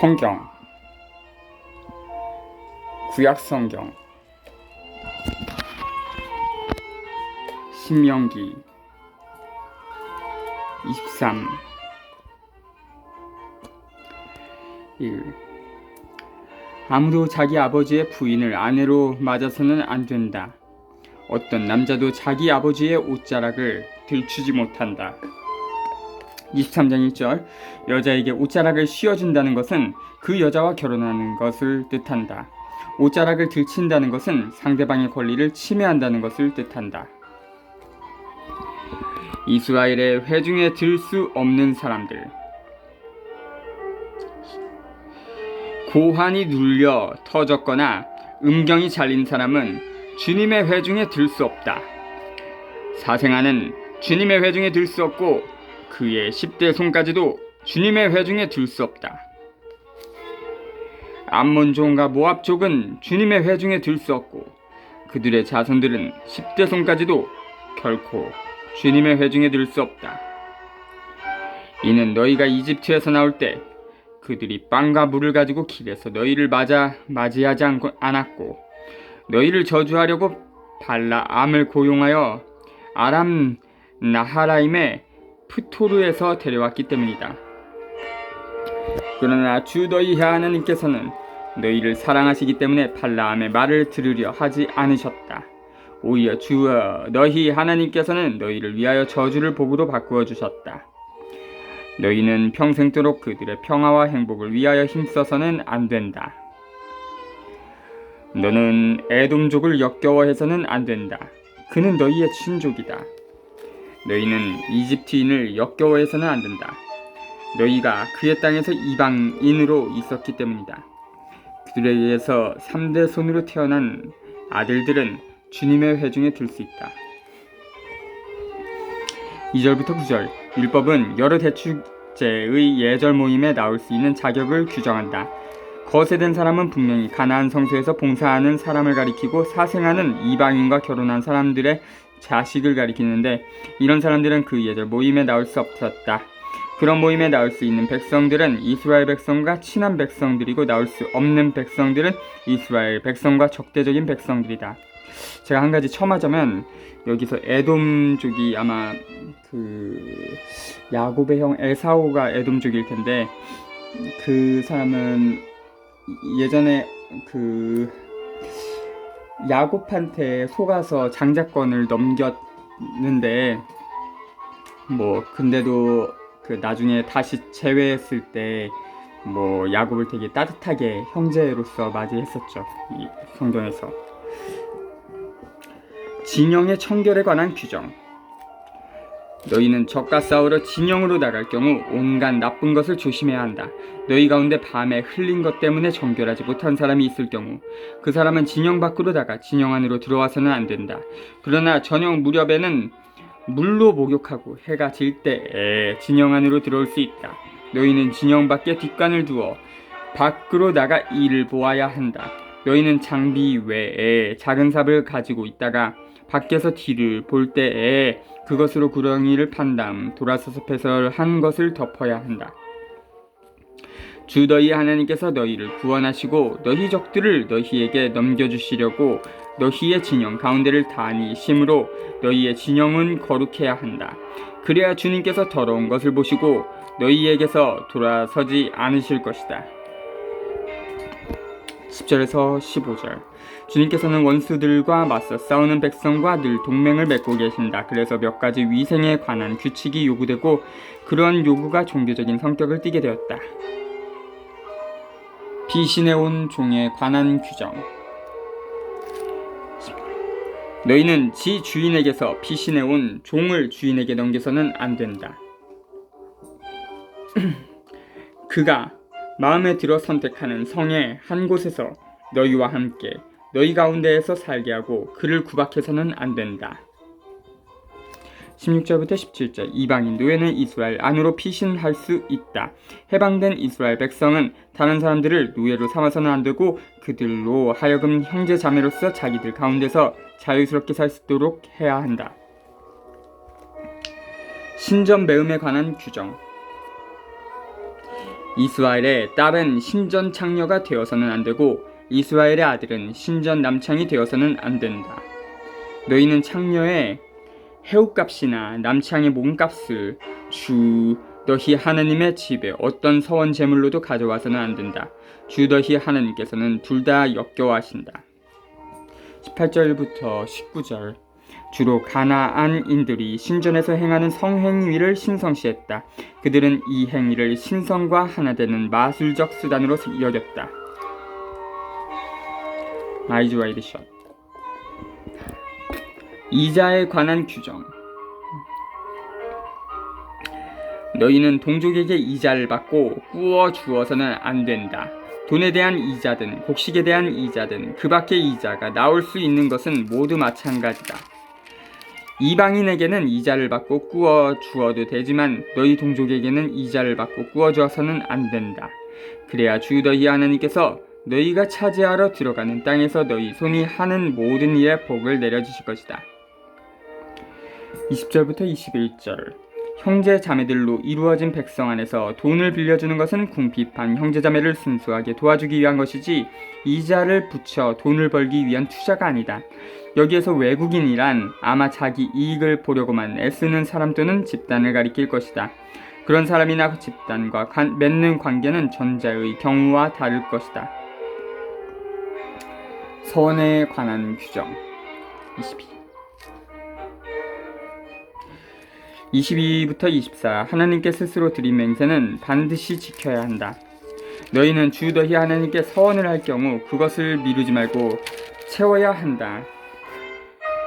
성경, 구약 성경, 신명기 23 1. 아무도 자기 아버지의 부인을 아내로 맞아서는 안 된다. 어떤 남자도 자기 아버지의 옷자락을 들추지 못한다. 23장 1절. 여자에게 옷자락을 씌워준다는 것은 그 여자와 결혼하는 것을 뜻한다. 옷자락을 들친다는 것은 상대방의 권리를 침해한다는 것을 뜻한다. 이스라엘의 회중에 들 수 없는 사람들. 고환이 눌려 터졌거나 음경이 잘린 사람은 주님의 회중에 들 수 없다. 사생아는 주님의 회중에 들 수 없고 그의 10대 손까지도 주님의 회중에 들 수 없다. 암몬족과 모압족은 주님의 회중에 들 수 없고 그들의 자손들은 10대 손까지도 결코 주님의 회중에 들 수 없다. 이는 너희가 이집트에서 나올 때 그들이 빵과 물을 가지고 길에서 너희를 맞이하지 않았고 너희를 저주하려고 발라암을 고용하여 아람 나하라임의 프토르에서 데려왔기 때문이다. 그러나 주 너희 하나님께서는 너희를 사랑하시기 때문에 발라암의 말을 들으려 하지 않으셨다. 오히려 주 너희 하나님께서는 너희를 위하여 저주를 복으로 바꾸어 주셨다. 너희는 평생도록 그들의 평화와 행복을 위하여 힘써서는 안 된다. 너는 에돔족을 역겨워해서는 안 된다. 그는 너희의 친족이다. 너희는 이집트인을 역겨워해서는 안 된다. 너희가 그의 땅에서 이방인으로 있었기 때문이다. 그들에게서 3대 손으로 태어난 아들들은 주님의 회중에 들 수 있다. 2절부터 9절. 율법은 여러 대축제의 예절 모임에 나올 수 있는 자격을 규정한다. 거세된 사람은 분명히 가나안 성소에서 봉사하는 사람을 가리키고 사생아는 이방인과 결혼한 사람들의 자식을 가리키는데 이런 사람들은 그 예절 모임에 나올 수 없었다. 그런 모임에 나올 수 있는 백성들은 이스라엘 백성과 친한 백성들이고 나올 수 없는 백성들은 이스라엘 백성과 적대적인 백성들이다. 제가 한 가지 첨하자면 여기서 에돔족이 아마 그 야곱의 형 에사오가 에돔족일 텐데 그 사람은 예전에 그 야곱한테 속아서 장자권을 넘겼는데 근데도 그 나중에 다시 재회했을 때 야곱을 되게 따뜻하게 형제로서 맞이했었죠. 이 성경에서. 진영의 청결에 관한 규정. 너희는 적과 싸우러 진영으로 나갈 경우 온갖 나쁜 것을 조심해야 한다. 너희 가운데 밤에 흘린 것 때문에 정결하지 못한 사람이 있을 경우 그 사람은 진영 밖으로 나가 진영 안으로 들어와서는 안 된다. 그러나 저녁 무렵에는 물로 목욕하고 해가 질 때에 진영 안으로 들어올 수 있다. 너희는 진영 밖에 뒷관을 두어 밖으로 나가 이를 보아야 한다. 너희는 장비 외에 작은 삽을 가지고 있다가 밖에서 뒤를 볼 때에 그것으로 구렁이를 판 다음 돌아서서 배설한 것을 덮어야 한다. 주 너희 하나님께서 너희를 구원하시고 너희 적들을 너희에게 넘겨주시려고 너희의 진영 가운데를 다니심으로 너희의 진영은 거룩해야 한다. 그래야 주님께서 더러운 것을 보시고 너희에게서 돌아서지 않으실 것이다. 10절에서 15절. 주님께서는 원수들과 맞서 싸우는 백성과 늘 동맹을 맺고 계신다. 그래서 몇 가지 위생에 관한 규칙이 요구되고 그러한 요구가 종교적인 성격을 띠게 되었다. 피신해온 종에 관한 규정. 너희는 지 주인에게서 피신해온 종을 주인에게 넘겨서는 안 된다. 그가 마음에 들어 선택하는 성의 한 곳에서 너희와 함께 너희 가운데에서 살게 하고 그를 구박해서는 안 된다. 16절부터 17절. 이방인 노예는 이스라엘 안으로 피신할 수 있다. 해방된 이스라엘 백성은 다른 사람들을 노예로 삼아서는 안 되고 그들로 하여금 형제 자매로서 자기들 가운데서 자유스럽게 살 수 있도록 해야 한다. 신전 매음에 관한 규정. 이스라엘의 딸은 신전 창녀가 되어서는 안 되고 이스라엘의 아들은 신전 남창이 되어서는 안 된다. 너희는 창녀의 해옥값이나 남창의 몸값을 주 너희 하나님의 집에 어떤 서원 제물로도 가져와서는 안 된다. 주 너희 하나님께서는 둘 다 역겨워하신다. 18절부터 19절. 주로 가나안인들이 신전에서 행하는 성행위를 신성시했다. 그들은 이 행위를 신성과 하나 되는 마술적 수단으로 여겼다. 아이즈 와이드 샷. 이자에 관한 규정. 너희는 동족에게 이자를 받고 꾸어 주어서는 안 된다. 돈에 대한 이자든 곡식에 대한 이자든 그 밖의 이자가 나올 수 있는 것은 모두 마찬가지다. 이방인에게는 이자를 받고 꾸어 주어도 되지만 너희 동족에게는 이자를 받고 꾸어 주어서는 안 된다. 그래야 주 너희 하나님께서 너희가 차지하러 들어가는 땅에서 너희 손이 하는 모든 일에 복을 내려주실 것이다. 20절부터 21절. 형제 자매들로 이루어진 백성 안에서 돈을 빌려주는 것은 궁핍한 형제 자매를 순수하게 도와주기 위한 것이지 이자를 붙여 돈을 벌기 위한 투자가 아니다. 여기에서 외국인이란 아마 자기 이익을 보려고만 애쓰는 사람 또는 집단을 가리킬 것이다. 그런 사람이나 집단과 맺는 관계는 전자의 경우와 다를 것이다. 서원에 관한 규정. 22부터 24. 하나님께 스스로 드린 맹세는 반드시 지켜야 한다. 너희는 주 너희 하나님께 서원을 할 경우 그것을 미루지 말고 채워야 한다.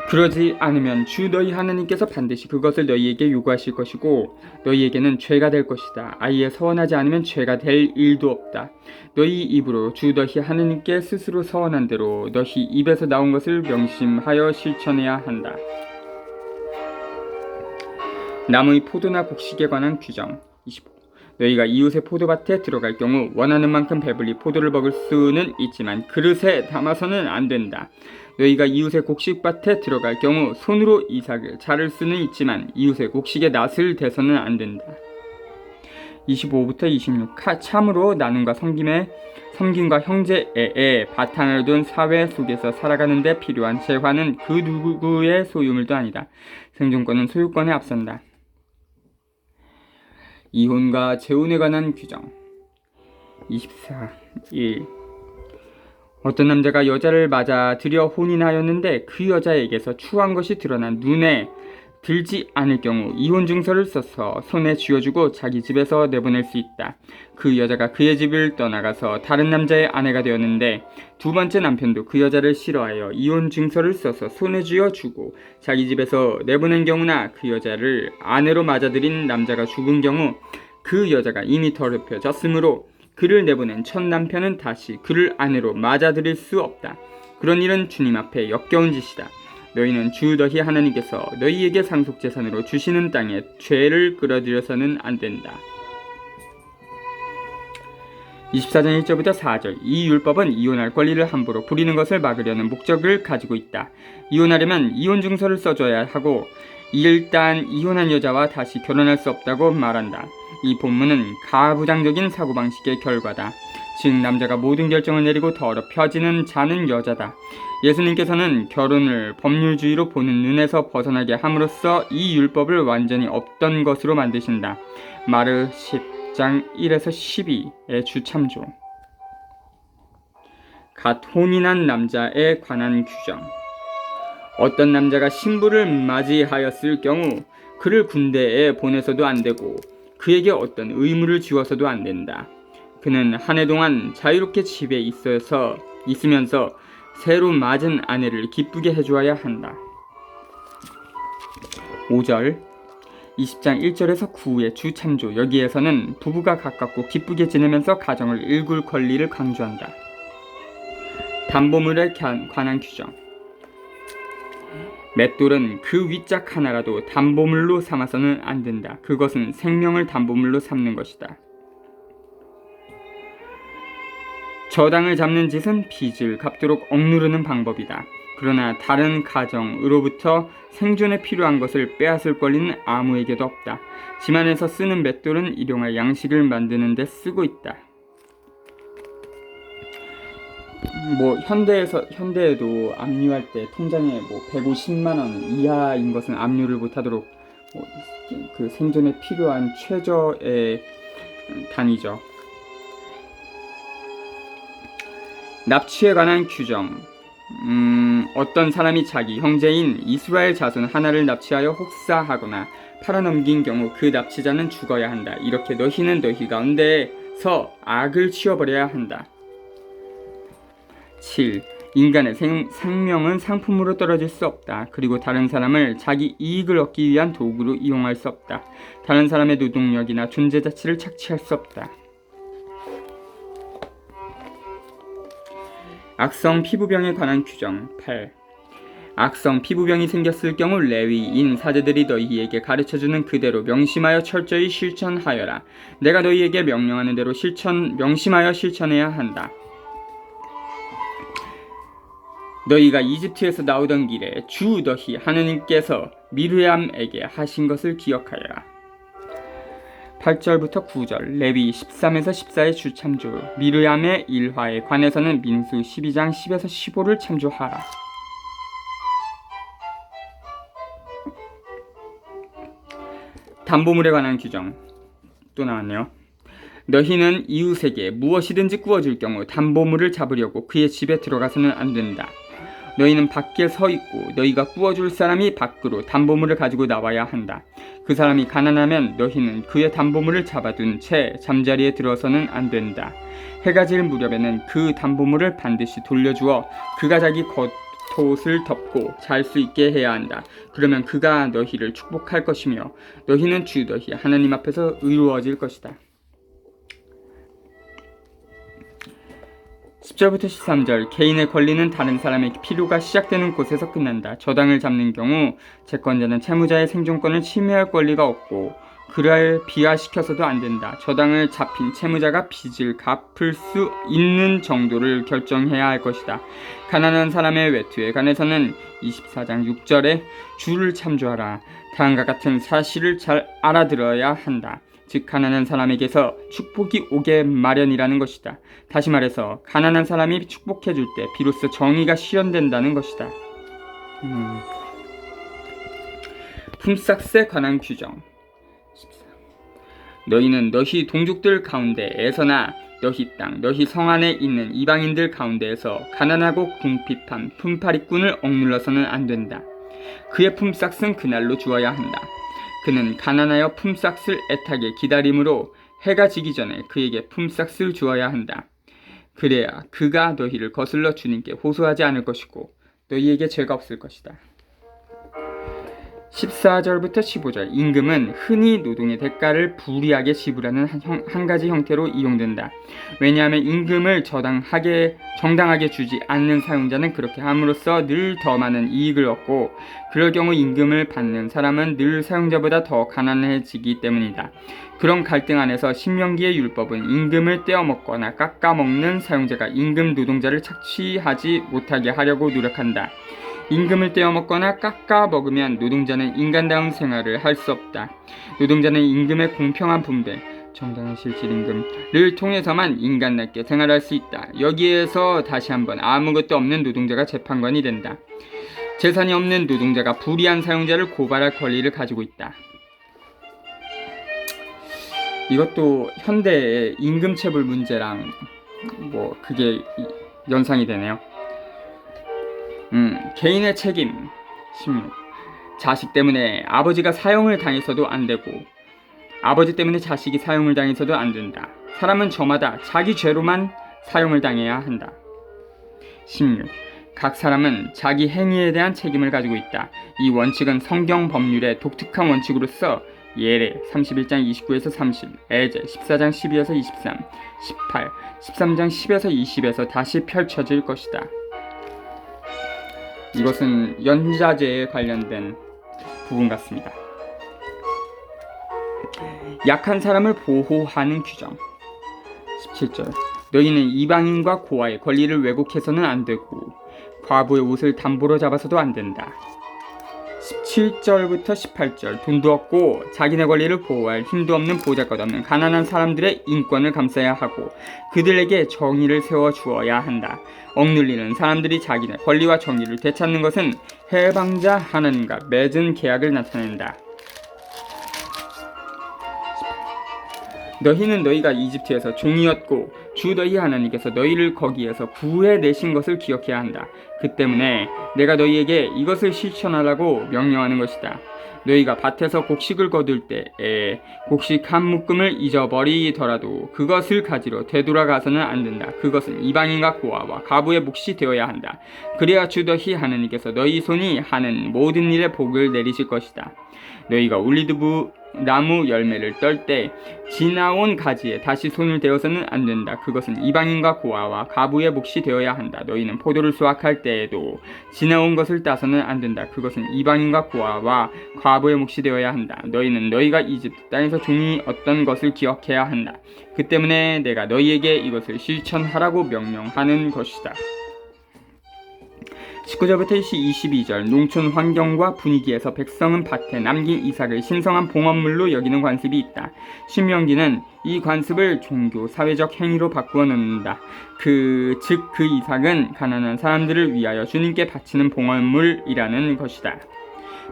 그러지 않으면 주 너희 하나님께서 반드시 그것을 너희에게 요구하실 것이고 너희에게는 죄가 될 것이다. 아예 서원하지 않으면 죄가 될 일도 없다. 너희 입으로 주 너희 하나님께 스스로 서원한 대로 너희 입에서 나온 것을 명심하여 실천해야 한다. 나무의 포도나 곡식에 관한 규정. 25. 너희가 이웃의 포도밭에 들어갈 경우 원하는 만큼 배불리 포도를 먹을 수는 있지만 그릇에 담아서는 안 된다. 너희가 이웃의 곡식밭에 들어갈 경우 손으로 이삭을 자를 수는 있지만 이웃의 곡식에 낫을 대서는 안 된다. 25부터 26. 참으로 나눔과 섬김과 형제애의 바탕을 둔 사회 속에서 살아가는 데 필요한 재화는 그 누구의 소유물도 아니다. 생존권은 소유권에 앞선다. 이혼과 재혼에 관한 규정. 24. 1. 어떤 남자가 여자를 맞아 들여 혼인하였는데 그 여자에게서 추한 것이 드러난 눈에 들지 않을 경우 이혼 증서를 써서 손에 쥐어주고 자기 집에서 내보낼 수 있다. 그 여자가 그의 집을 떠나가서 다른 남자의 아내가 되었는데 두 번째 남편도 그 여자를 싫어하여 이혼 증서를 써서 손에 쥐어주고 자기 집에서 내보낸 경우나 그 여자를 아내로 맞아들인 남자가 죽은 경우 그 여자가 이미 더럽혀졌으므로 그를 내보낸 첫 남편은 다시 그를 아내로 맞아들일 수 없다. 그런 일은 주님 앞에 역겨운 짓이다. 너희는 주 너희 하나님께서 너희에게 상속재산으로 주시는 땅에 죄를 끌어들여서는 안 된다. 24장 1절부터 4절. 이 율법은 이혼할 권리를 함부로 부리는 것을 막으려는 목적을 가지고 있다. 이혼하려면 이혼 증서를 써줘야 하고 일단 이혼한 여자와 다시 결혼할 수 없다고 말한다. 이 본문은 가부장적인 사고방식의 결과다. 즉 남자가 모든 결정을 내리고 더럽혀지는 자는 여자다. 예수님께서는 결혼을 법률주의로 보는 눈에서 벗어나게 함으로써 이 율법을 완전히 없던 것으로 만드신다. 마르 10장 1에서 12의 주참조. 갓 혼인한 남자에 관한 규정. 어떤 남자가 신부를 맞이하였을 경우 그를 군대에 보내서도 안 되고 그에게 어떤 의무를 지워서도 안 된다. 그는 한 해 동안 자유롭게 집에 있으면서 새로 맞은 아내를 기쁘게 해주어야 한다. 5절 20장 1절에서 9의 주참조. 여기에서는 부부가 가깝고 기쁘게 지내면서 가정을 일굴 권리를 강조한다. 담보물에 관한 규정. 맷돌은 그 윗짝 하나라도 담보물로 삼아서는 안 된다. 그것은 생명을 담보물로 삼는 것이다. 저당을 잡는 짓은 빚을 갚도록 억누르는 방법이다. 그러나 다른 가정으로부터 생존에 필요한 것을 빼앗을 권리는 아무에게도 없다. 집안에서 쓰는 맷돌은 일용할 양식을 만드는 데 쓰고 있다. 현대에도 압류할 때 통장에 150만 원 이하인 것은 압류를 못하도록 그 생존에 필요한 최저의 단위죠. 납치에 관한 규정. 어떤 사람이 자기 형제인 이스라엘 자손 하나를 납치하여 혹사하거나 팔아넘긴 경우 그 납치자는 죽어야 한다. 이렇게 너희는 너희 가운데서 악을 치워버려야 한다. 7. 인간의 생명은 상품으로 떨어질 수 없다. 그리고 다른 사람을 자기 이익을 얻기 위한 도구로 이용할 수 없다. 다른 사람의 노동력이나 존재 자체를 착취할 수 없다. 악성 피부병에 관한 규정. 8. 악성 피부병이 생겼을 경우 레위인 사제들이 너희에게 가르쳐주는 그대로 명심하여 철저히 실천하여라. 내가 너희에게 명령하는 대로 명심하여 실천해야 한다. 너희가 이집트에서 나오던 길에 주 너희 하느님께서 미르암에게 하신 것을 기억하여라. 8절부터 9절 레위 13에서 14의 주참조. 미르암의 일화에 관해서는 민수 12장 10에서 15를 참조하라. 담보물에 관한 규정. 또 나왔네요. 너희는 이웃에게 무엇이든지 구워줄 경우 담보물을 잡으려고 그의 집에 들어가서는 안 된다. 너희는 밖에 서 있고 너희가 구워줄 사람이 밖으로 담보물을 가지고 나와야 한다. 그 사람이 가난하면 너희는 그의 담보물을 잡아둔 채 잠자리에 들어서는 안 된다. 해가 질 무렵에는 그 담보물을 반드시 돌려주어 그가 자기 겉옷을 덮고 잘 수 있게 해야 한다. 그러면 그가 너희를 축복할 것이며 너희는 주 너희 하나님 앞에서 의로워질 것이다. 10절부터 13절 개인의 권리는 다른 사람의 필요가 시작되는 곳에서 끝난다. 저당을 잡는 경우 채권자는 채무자의 생존권을 침해할 권리가 없고 그를 비하시켜서도 안 된다. 저당을 잡힌 채무자가 빚을 갚을 수 있는 정도를 결정해야 할 것이다. 가난한 사람의 외투에 관해서는 24장 6절에 주를 참조하라. 다음과 같은 사실을 잘 알아들어야 한다. 즉 가난한 사람에게서 축복이 오게 마련이라는 것이다. 다시 말해서 가난한 사람이 축복해줄 때 비로소 정의가 실현된다는 것이다. 품삯에 관한 규정. 14. 너희는 너희 동족들 가운데에서나 너희 땅, 너희 성 안에 있는 이방인들 가운데에서 가난하고 궁핍한 품팔이꾼을 억눌러서는 안 된다. 그의 품삯은 그날로 주어야 한다. 그는 가난하여 품삯을 애타게 기다림으로 해가 지기 전에 그에게 품삯을 주어야 한다. 그래야 그가 너희를 거슬러 주님께 호소하지 않을 것이고 너희에게 죄가 없을 것이다. 14절부터 15절 임금은 흔히 노동의 대가를 불이하게 지불하는 한 가지 형태로 이용된다. 왜냐하면 임금을 정당하게 주지 않는 사용자는 그렇게 함으로써 늘 더 많은 이익을 얻고 그럴 경우 임금을 받는 사람은 늘 사용자보다 더 가난해지기 때문이다. 그런 갈등 안에서 신명기의 율법은 임금을 떼어먹거나 깎아먹는 사용자가 임금 노동자를 착취하지 못하게 하려고 노력한다. 임금을 떼어먹거나 깎아먹으면 노동자는 인간다운 생활을 할 수 없다. 노동자는 임금의 공평한 분배, 정당한 실질 임금을 통해서만 인간답게 생활할 수 있다. 여기에서 다시 한번 아무것도 없는 노동자가 재판관이 된다. 재산이 없는 노동자가 불의한 사용자를 고발할 권리를 가지고 있다. 이것도 현대의 임금체불 문제랑 그게 연상이 되네요. 개인의 책임. 16. 자식 때문에 아버지가 사형을 당해서도 안 되고 아버지 때문에 자식이 사형을 당해서도 안 된다. 사람은 저마다 자기 죄로만 사형을 당해야 한다. 16. 각 사람은 자기 행위에 대한 책임을 가지고 있다. 이 원칙은 성경 법률의 독특한 원칙으로서 예레 31장 29에서 30, 에제 14장 12에서 23, 18, 13장 10에서 20에서 다시 펼쳐질 것이다. 이것은 연자제에 관련된 부분 같습니다. 약한 사람을 보호하는 규정. 17절 너희는 이방인과 고아의 권리를 왜곡해서는 안 되고 과부의 옷을 담보로 잡아서도 안 된다. 17절부터 18절. 돈도 없고 자기네 권리를 보호할 힘도 없는 보잘것없는 가난한 사람들의 인권을 감싸야 하고 그들에게 정의를 세워 주어야 한다. 억눌리는 사람들이 자기네 권리와 정의를 되찾는 것은 해방자 하나님과 맺은 계약을 나타낸다. 너희는 너희가 이집트에서 종이었고 주 너희 하나님께서 너희를 거기에서 구해내신 것을 기억해야 한다. 그 때문에 내가 너희에게 이것을 실천하라고 명령하는 것이다. 너희가 밭에서 곡식을 거둘 때에 곡식 한 묶음을 잊어버리더라도 그것을 가지러 되돌아가서는 안 된다. 그것은 이방인과 고아와 과부의 몫이 되어야 한다. 그래야 주 너희 하나님께서 너희 손이 하는 모든 일에 복을 내리실 것이다. 너희가 올리브 나무 열매를 떨 때 지나온 가지에 다시 손을 대어서는 안 된다. 그것은 이방인과 고아와 과부의 몫이 되어야 한다. 너희는 포도를 수확할 때에도 지나온 것을 따서는 안 된다. 그것은 이방인과 고아와 과부의 몫이 되어야 한다. 너희는 너희가 이집트 땅에서 종이었던 것을 기억해야 한다. 그 때문에 내가 너희에게 이것을 실천하라고 명령하는 것이다. 19절부터 22절. 농촌 환경과 분위기에서 백성은 밭에 남긴 이삭을 신성한 봉헌물로 여기는 관습이 있다. 신명기는 이 관습을 종교, 사회적 행위로 바꾸어 놓는다. 그 이삭은 가난한 사람들을 위하여 주님께 바치는 봉헌물이라는 것이다.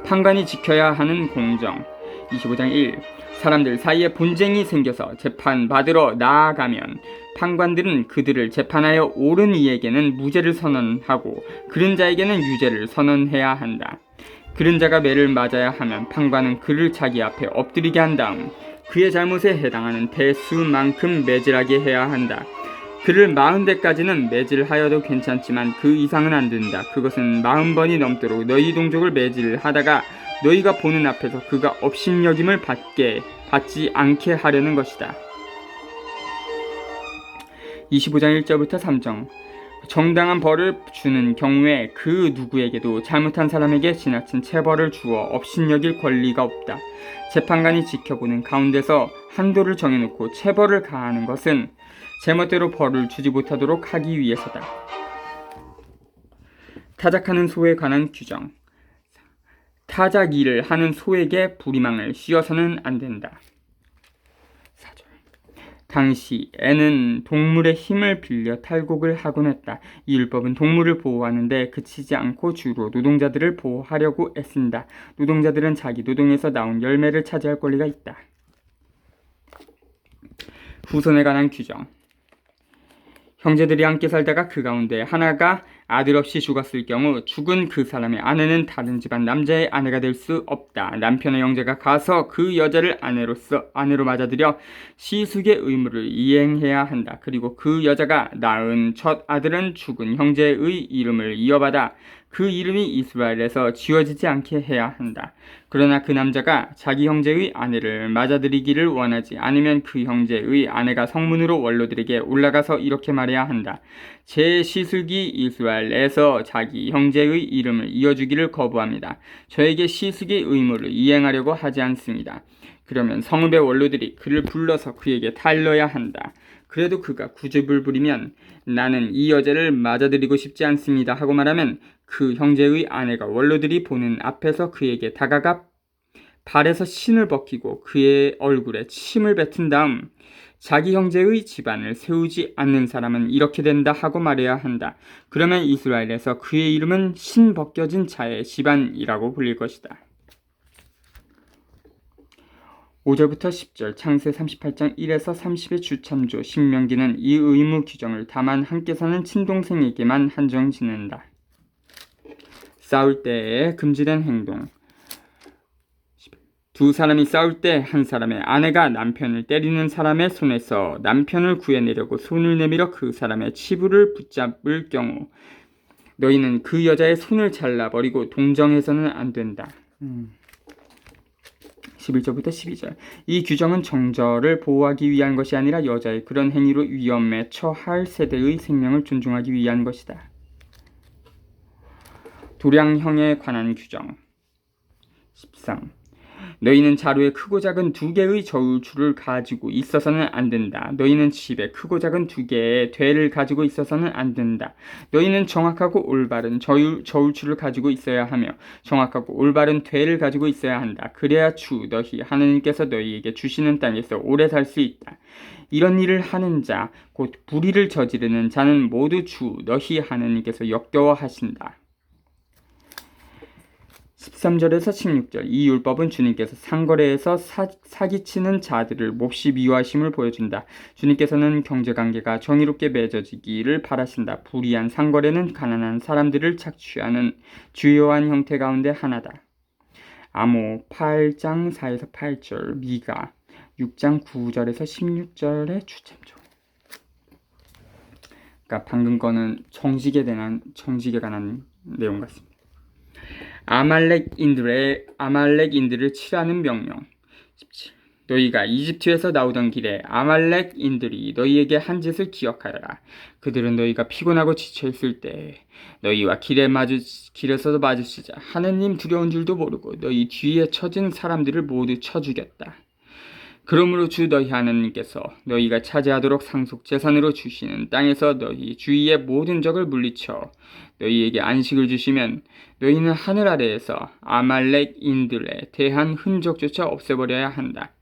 판관이 지켜야 하는 공정. 25장 1. 사람들 사이에 분쟁이 생겨서 재판받으러 나아가면 판관들은 그들을 재판하여 옳은 이에게는 무죄를 선언하고 그른 자에게는 유죄를 선언해야 한다. 그른 자가 매를 맞아야 하면 판관은 그를 자기 앞에 엎드리게 한 다음 그의 잘못에 해당하는 대수만큼 매질하게 해야 한다. 그를 40대까지는 매질하여도 괜찮지만 그 이상은 안 된다. 그것은 40번이 넘도록 너희 동족을 매질하다가 너희가 보는 앞에서 그가 업신여김을 받지 않게 하려는 것이다. 25장 1절부터 3절. 정당한 벌을 주는 경우에 그 누구에게도 잘못한 사람에게 지나친 체벌을 주어 업신여길 권리가 없다. 재판관이 지켜보는 가운데서 한도를 정해놓고 체벌을 가하는 것은 제멋대로 벌을 주지 못하도록 하기 위해서다. 타작하는 소에 관한 규정. 타작 일을 하는 소에게 부리망을 씌워서는 안 된다. 4절. 당시 애는 동물의 힘을 빌려 탈곡을 하곤 했다. 이 율법은 동물을 보호하는데 그치지 않고 주로 노동자들을 보호하려고 애쓴다. 노동자들은 자기 노동에서 나온 열매를 차지할 권리가 있다. 후손에 관한 규정. 형제들이 함께 살다가 그 가운데 하나가 아들 없이 죽었을 경우 죽은 그 사람의 아내는 다른 집안 남자의 아내가 될 수 없다. 남편의 형제가 가서 그 여자를 아내로 맞아들여 시숙의 의무를 이행해야 한다. 그리고 그 여자가 낳은 첫 아들은 죽은 형제의 이름을 이어받아 그 이름이 이스라엘에서 지워지지 않게 해야 한다. 그러나 그 남자가 자기 형제의 아내를 맞아들이기를 원하지 않으면 그 형제의 아내가 성문으로 원로들에게 올라가서 이렇게 말해야 한다. 제 시숙이 이스라엘에서 자기 형제의 이름을 이어주기를 거부합니다. 저에게 시숙의 의무를 이행하려고 하지 않습니다. 그러면 성읍의 원로들이 그를 불러서 그에게 달러야 한다. 그래도 그가 구집을 부리면 나는 이 여자를 맞아들이고 싶지 않습니다 하고 말하면 그 형제의 아내가 원로들이 보는 앞에서 그에게 다가가 발에서 신을 벗기고 그의 얼굴에 침을 뱉은 다음 자기 형제의 집안을 세우지 않는 사람은 이렇게 된다 하고 말해야 한다. 그러면 이스라엘에서 그의 이름은 신 벗겨진 자의 집안이라고 불릴 것이다. 5절부터 10절. 창세 38장 1에서 30의 주참조. 신명기는 이 의무 규정을 다만 함께 사는 친동생에게만 한정 짓는다. 싸울 때에 금지된 행동. 두 사람이 싸울 때 한 사람의 아내가 남편을 때리는 사람의 손에서 남편을 구해내려고 손을 내밀어 그 사람의 치부를 붙잡을 경우 너희는 그 여자의 손을 잘라버리고 동정해서는 안 된다. 11절부터 12절. 이 규정은 정절을 보호하기 위한 것이 아니라 여자의 그런 행위로 위험에 처할 세대의 생명을 존중하기 위한 것이다. 도량형에 관한 규정. 13. 너희는 자루에 크고 작은 2개의 저울추를 가지고 있어서는 안 된다. 너희는 집에 크고 작은 2개의 되를 가지고 있어서는 안 된다. 너희는 정확하고 올바른 저울추를 가지고 있어야 하며 정확하고 올바른 되를 가지고 있어야 한다. 그래야 주 너희 하느님께서 너희에게 주시는 땅에서 오래 살 수 있다. 이런 일을 하는 자, 곧 불의를 저지르는 자는 모두 주 너희 하느님께서 역겨워하신다. 13절에서 16절 이 율법은 주님께서 상거래에서 사기치는 자들을 몹시 미워하심을 보여준다. 주님께서는 경제관계가 정의롭게 맺어지기를 바라신다. 불의한 상거래는 가난한 사람들을 착취하는 주요한 형태 가운데 하나다. 아모 8장 4에서 8절, 미가 6장 9절에서 16절의 주템조. 그러니까 방금 거는 정직에 관한 내용 같습니다. 아말렉인들을 치라는 명령. 17. 너희가 이집트에서 나오던 길에 아말렉인들이 너희에게 한 짓을 기억하여라. 그들은 너희가 피곤하고 지쳐있을 때 너희와 길에서도 마주치자 하느님 두려운 줄도 모르고 너희 뒤에 처진 사람들을 모두 쳐 죽였다. 그러므로 주 너희 하나님께서 너희가 차지하도록 상속재산으로 주시는 땅에서 너희 주위의 모든 적을 물리쳐 너희에게 안식을 주시면 너희는 하늘 아래에서 아말렉인들에 대한 흔적조차 없애버려야 한다.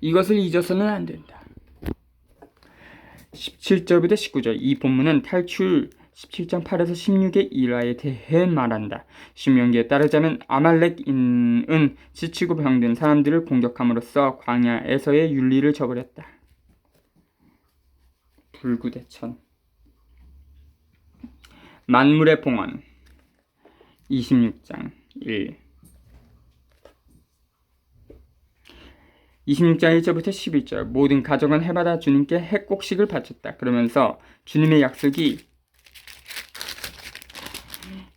이것을 잊어서는 안 된다. 17절부터 19절 이 본문은 탈출 17장 8에서 16의 일화에 대해 말한다. 신명기에 따르자면 아말렉인은 지치고 병든 사람들을 공격함으로써 광야에서의 윤리를 저버렸다. 불구대천 만물의 봉헌 26장 1 26장 1절부터 11절 모든 가족은 해마다 주님께 핵곡식을 바쳤다. 그러면서 주님의 약속이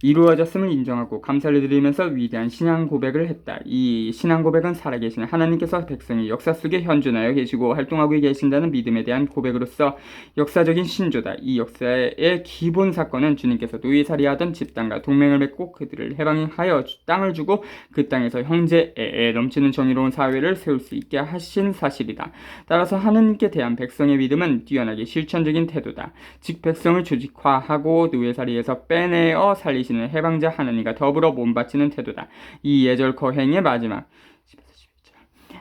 이루어졌음을 인정하고 감사를 드리면서 위대한 신앙 고백을 했다. 이 신앙 고백은 살아계신 하나님께서 백성의 역사 속에 현존하여 계시고 활동하고 계신다는 믿음에 대한 고백으로서 역사적인 신조다. 이 역사의 기본 사건은 주님께서 노예살이하던 집단과 동맹을 맺고 그들을 해방하여 땅을 주고 그 땅에서 형제애애 넘치는 정의로운 사회를 세울 수 있게 하신 사실이다. 따라서 하나님께 대한 백성의 믿음은 뛰어나게 실천적인 태도다. 즉 백성을 조직화하고 노예살이에서 빼내어 살리시는 해방자 하나님과 더불어 몸바치는 태도다. 이 예절 거행의 마지막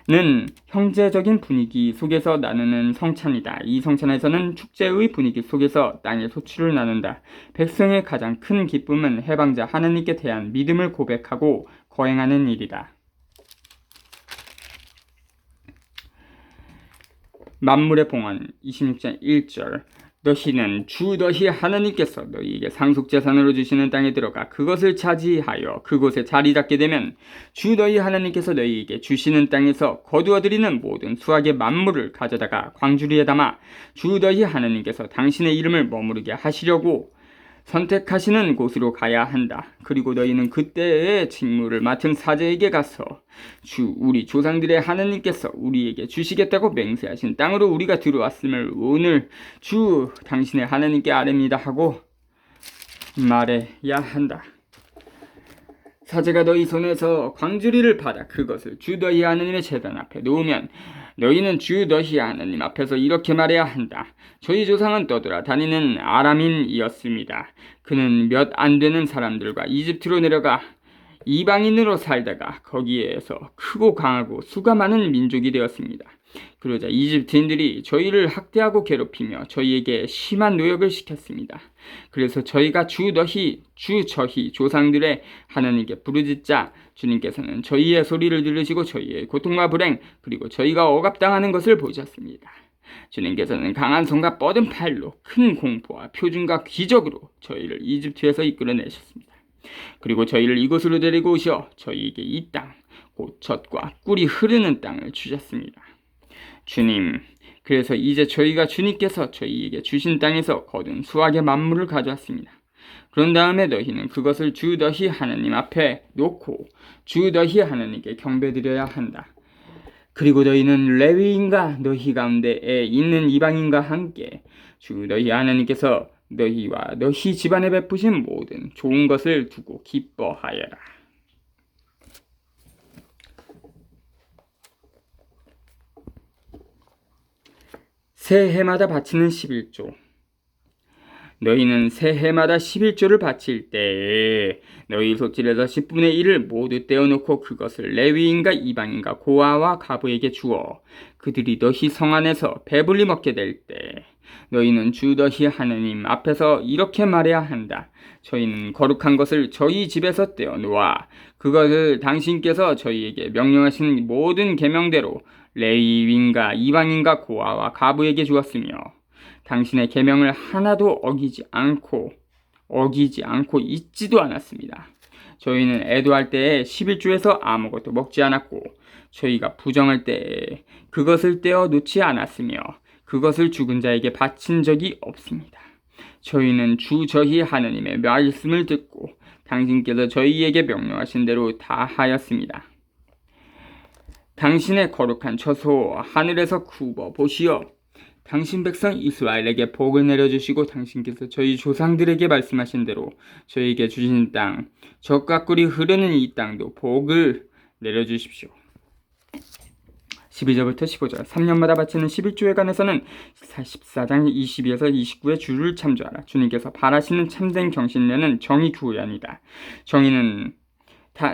는 형제적인 분위기 속에서 나누는 성찬이다. 이 성찬에서는 축제의 분위기 속에서 땅의 소출을 나눈다. 백성의 가장 큰 기쁨은 해방자 하나님께 대한 믿음을 고백하고 거행하는 일이다. 만물의 봉헌 26장 1절 너희는 주 너희 하나님께서 너희에게 상속재산으로 주시는 땅에 들어가 그것을 차지하여 그곳에 자리 잡게 되면 주 너희 하나님께서 너희에게 주시는 땅에서 거두어들이는 모든 수확의 만물을 가져다가 광주리에 담아 주 너희 하나님께서 당신의 이름을 머무르게 하시려고 선택하시는 곳으로 가야 한다. 그리고 너희는 그때의 직무를 맡은 사제에게 가서 우리 조상들의 하나님께서 우리에게 주시겠다고 맹세하신 땅으로 우리가 들어왔음을 오늘 당신의 하나님께 아뢰니다 하고 말해야 한다. 사제가 너희 손에서 광주리를 받아 그것을 주 너희 하나님의 제단 앞에 놓으면 너희는 주 너희 하나님 앞에서 이렇게 말해야 한다. 저희 조상은 떠돌아 다니는 아람인이었습니다. 그는 몇 안 되는 사람들과 이집트로 내려가 이방인으로 살다가 거기에서 크고 강하고 수가 많은 민족이 되었습니다. 그러자 이집트인들이 저희를 학대하고 괴롭히며 저희에게 심한 노역을 시켰습니다. 그래서 저희가 저희 조상들의 하나님께 부르짖자 주님께서는 저희의 소리를 들으시고 저희의 고통과 불행 그리고 저희가 억압당하는 것을 보셨습니다. 주님께서는 강한 손과 뻗은 팔로 큰 공포와 표준과 기적으로 저희를 이집트에서 이끌어내셨습니다. 그리고 저희를 이곳으로 데리고 오셔 저희에게 이 땅, 곧 젖과 꿀이 흐르는 땅을 주셨습니다. 주님, 그래서 이제 저희가 주님께서 저희에게 주신 땅에서 거둔 수확의 만물을 가져왔습니다. 그런 다음에 너희는 그것을 주 너희 하나님 앞에 놓고 주 너희 하나님께 경배드려야 한다. 그리고 너희는 레위인과 너희 가운데에 있는 이방인과 함께 주 너희 하나님께서 너희와 너희 집안에 베푸신 모든 좋은 것을 두고 기뻐하여라. 새해마다 바치는 11조. 너희는 새해마다 11조를 바칠 때에 너희 소질에서 10분의 1을 모두 떼어놓고 그것을 레위인과 이방인과 고아와 과부에게 주어 그들이 너희 성 안에서 배불리 먹게 될 때 너희는 주 너희 하느님 앞에서 이렇게 말해야 한다. 저희는 거룩한 것을 저희 집에서 떼어놓아 그것을 당신께서 저희에게 명령하신 모든 계명대로 레위인과 이방인과 고아와 과부에게 주었으며 당신의 계명을 하나도 어기지 않고 잊지도 않았습니다. 저희는 애도할 때에 11조에서 아무것도 먹지 않았고 저희가 부정할 때에 그것을 떼어 놓지 않았으며 그것을 죽은 자에게 바친 적이 없습니다. 저희는 주 저희 하느님의 말씀을 듣고 당신께서 저희에게 명령하신 대로 다 하였습니다. 당신의 거룩한 처소 하늘에서 굽어 보시어 당신 백성 이스라엘에게 복을 내려주시고 당신께서 저희 조상들에게 말씀하신 대로 저희에게 주신 땅, 젖과 꿀이 흐르는 이 땅도 복을 내려주십시오. 12절부터 15절 3년마다 바치는 11조에 관해서는 14장 22에서 29의 주를 참조하라. 주님께서 바라시는 참된 경신례는 정의 구현이다. 정의는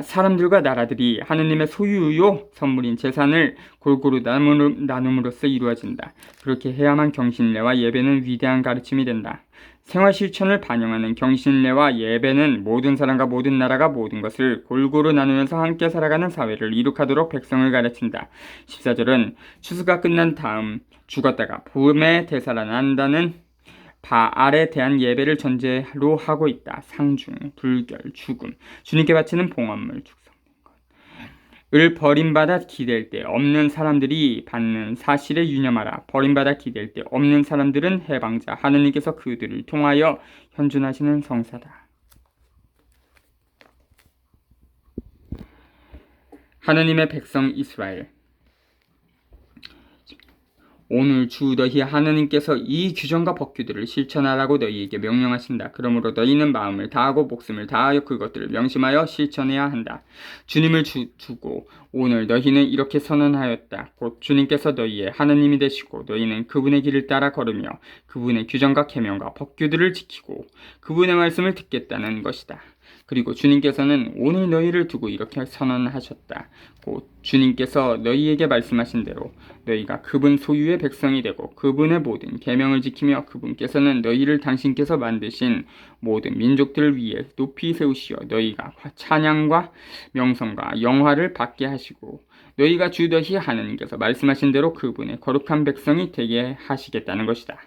사람들과 나라들이 하느님의 소유요 선물인 재산을 골고루 나눔으로써 이루어진다. 그렇게 해야만 경신례와 예배는 위대한 가르침이 된다. 생활 실천을 반영하는 경신례와 예배는 모든 사람과 모든 나라가 모든 것을 골고루 나누면서 함께 살아가는 사회를 이룩하도록 백성을 가르친다. 14절은 추수가 끝난 다음 죽었다가 봄에 되살아난다는 바알에 대한 예배를 전제로 하고 있다. 상중, 불결, 죽음, 주님께 바치는 봉헌물, 축성된 것을 버림받아 기댈 때 없는 사람들이 받는 사실에 유념하라. 버림받아 기댈 때 없는 사람들은 해방자, 하느님께서 그들을 통하여 현존하시는 성사다. 하느님의 백성 이스라엘. 오늘 주 너희 하느님께서 이 규정과 법규들을 실천하라고 너희에게 명령하신다. 그러므로 너희는 마음을 다하고 목숨을 다하여 그것들을 명심하여 실천해야 한다. 주님을 두고 오늘 너희는 이렇게 선언하였다. 곧 주님께서 너희의 하느님이 되시고 너희는 그분의 길을 따라 걸으며 그분의 규정과 계명과 법규들을 지키고 그분의 말씀을 듣겠다는 것이다. 그리고 주님께서는 오늘 너희를 두고 이렇게 선언하셨다. 곧 주님께서 너희에게 말씀하신 대로 너희가 그분 소유의 백성이 되고 그분의 모든 계명을 지키며 그분께서는 너희를 당신께서 만드신 모든 민족들을 위해 높이 세우시어 너희가 찬양과 명성과 영화를 받게 하시고 너희가 주 너희 하느님께서 말씀하신 대로 그분의 거룩한 백성이 되게 하시겠다는 것이다.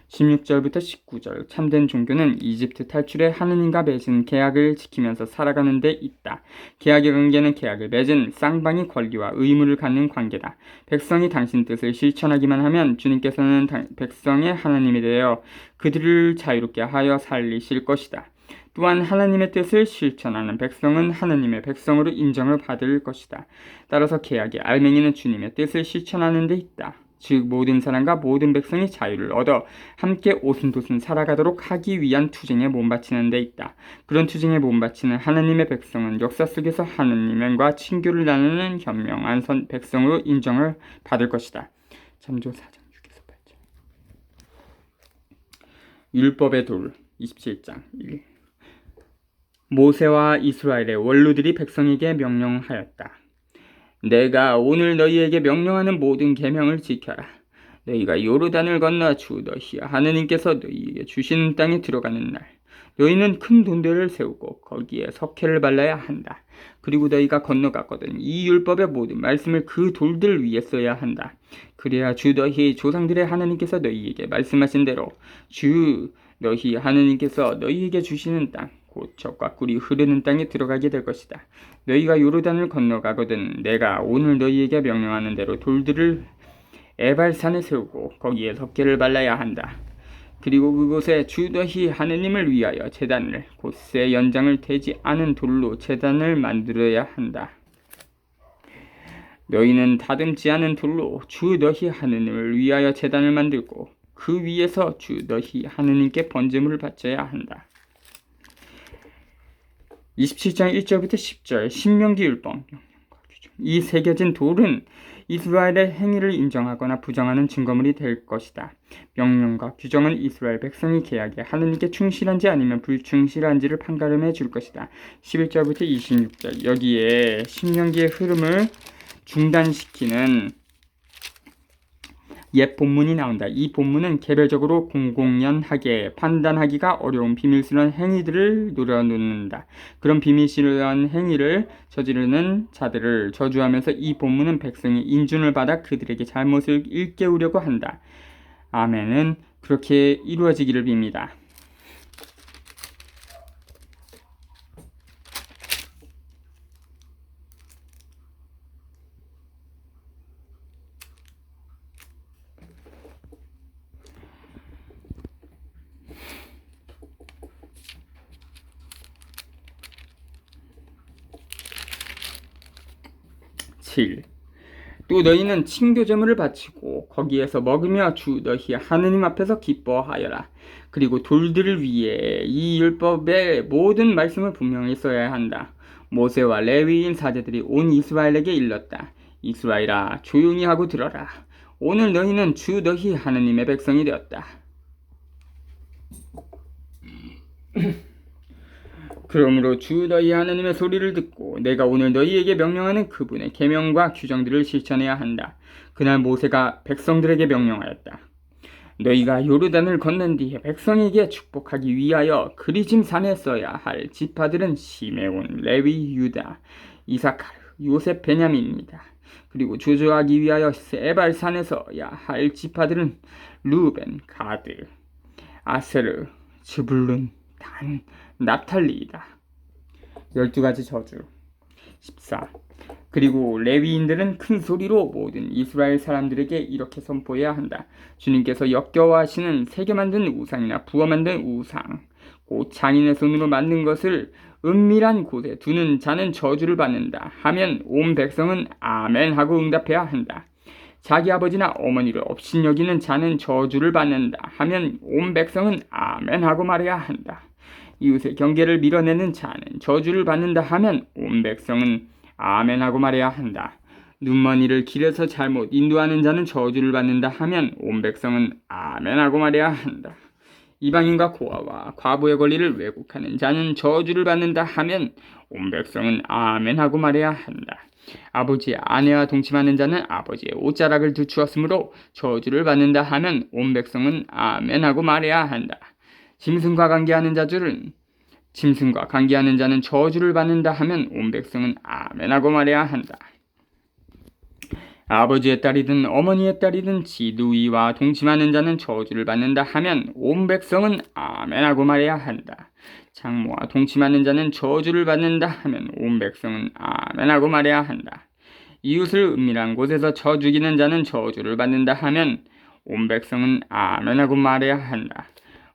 16절부터 19절 참된 종교는 이집트 탈출에 하느님과 맺은 계약을 지키면서 살아가는 데 있다. 계약의 관계는 계약을 맺은 쌍방이 권리와 의무를 갖는 관계다. 백성이 당신 뜻을 실천하기만 하면 주님께서는 백성의 하나님이 되어 그들을 자유롭게 하여 살리실 것이다. 또한 하나님의 뜻을 실천하는 백성은 하나님의 백성으로 인정을 받을 것이다. 따라서 계약의 알맹이는 주님의 뜻을 실천하는 데 있다. 즉 모든 사람과 모든 백성이 자유를 얻어 함께 오순도순 살아가도록 하기 위한 투쟁에 몸바치는 데 있다. 그런 투쟁에 몸바치는 하나님의 백성은 역사 속에서 하나님과 친교를 나누는 현명한 백성으로 인정을 받을 것이다. 참조 4장 6에서 8절. 율법의 돌 27장 1. 모세와 이스라엘의 원로들이 백성에게 명령하였다. 내가 오늘 너희에게 명령하는 모든 계명을 지켜라. 너희가 요르단을 건너 주 너희 하느님께서 너희에게 주시는 땅에 들어가는 날 너희는 큰 돈들을 세우고 거기에 석회를 발라야 한다. 그리고 너희가 건너갔거든 이 율법의 모든 말씀을 그 돌들 위에 써야 한다. 그래야 주 너희 조상들의 하느님께서 너희에게 말씀하신 대로 주 너희 하느님께서 너희에게 주시는 땅 곧 젖과 꿀이 흐르는 땅에 들어가게 될 것이다. 너희가 요르단을 건너가거든 내가 오늘 너희에게 명령하는 대로 돌들을 에발산에 세우고 거기에 석회를 발라야 한다. 그리고 그곳에 주 너희 하느님을 위하여 제단을 곧 새 연장을 대지 않은 돌로 제단을 만들어야 한다. 너희는 다듬지 않은 돌로 주 너희 하느님을 위하여 제단을 만들고 그 위에서 주 너희 하느님께 번제물을 바쳐야 한다. 27장 1절부터 10절 신명기 율법 이 새겨진 돌은 이스라엘의 행위를 인정하거나 부정하는 증거물이 될 것이다. 명령과 규정은 이스라엘 백성이 계약에 하느님께 충실한지 아니면 불충실한지를 판가름해 줄 것이다. 11절부터 26절. 여기에 신명기의 흐름을 중단시키는 옛 본문이 나온다. 이 본문은 개별적으로 공공연하게 판단하기가 어려운 비밀스러운 행위들을 노려놓는다. 그런 비밀스러운 행위를 저지르는 자들을 저주하면서 이 본문은 백성이 인준을 받아 그들에게 잘못을 일깨우려고 한다. 아멘은 그렇게 이루어지기를 빕니다. 7. 또 너희는 친교제물을 바치고 거기에서 먹으며 주 너희 하느님 앞에서 기뻐하여라. 그리고 돌들을 위해 이 율법의 모든 말씀을 분명히 써야 한다. 모세와 레위인 사제들이 온 이스라엘에게 일렀다. 이스라엘아, 조용히 하고 들어라. 오늘 너희는 주 너희 하느님의 백성이 되었다. 그러므로 주 너희 하나님의 소리를 듣고 내가 오늘 너희에게 명령하는 그분의 계명과 규정들을 실천해야 한다. 그날 모세가 백성들에게 명령하였다. 너희가 요르단을 건넌 뒤에 백성에게 축복하기 위하여 그리짐 산에 써야 할 지파들은 시메온, 레위, 유다, 이사카르, 요셉, 베냐민입니다. 그리고 조조하기 위하여 세발 산에서 써야 할 지파들은 루벤, 가드, 아세르, 즈불룬, 단, 납탈리이다. 12가지 저주. 14. 그리고 레위인들은 큰 소리로 모든 이스라엘 사람들에게 이렇게 선포해야 한다. 주님께서 역겨워하시는 새겨 만든 우상이나 부어 만든 우상, 곧 장인의 손으로 만든 것을 은밀한 곳에 두는 자는 저주를 받는다 하면 온 백성은 아멘 하고 응답해야 한다. 자기 아버지나 어머니를 업신여기는 자는 저주를 받는다 하면 온 백성은 아멘 하고 말해야 한다. 이웃의 경계를 밀어내는 자는 저주를 받는다 하면 온 백성은 아멘 하고 말해야 한다. 눈먼이를 길에서 잘못 인도하는 자는 저주를 받는다 하면 온 백성은 아멘 하고 말해야 한다. 이방인과 고아와 과부의 권리를 왜곡하는 자는 저주를 받는다 하면 온 백성은 아멘 하고 말해야 한다. 아버지의 아내와 동침하는 자는 아버지의 옷자락을 두추었으므로 저주를 받는다 하면 온 백성은 아멘 하고 말해야 한다. 짐승과 관계하는 자는 저주를 받는다 하면 온 백성은 아멘 하고 말해야 한다. 아버지의 딸이든 어머니의 딸이든 지누이와 동침하는 자는 저주를 받는다 하면 온 백성은 아멘 하고 말해야 한다. 장모와 동침하는 자는 저주를 받는다 하면 온 백성은 아멘 하고 말해야 한다. 이웃을 은밀한 곳에서 쳐 죽이는 자는 저주를 받는다 하면 온 백성은 아멘 하고 말해야 한다.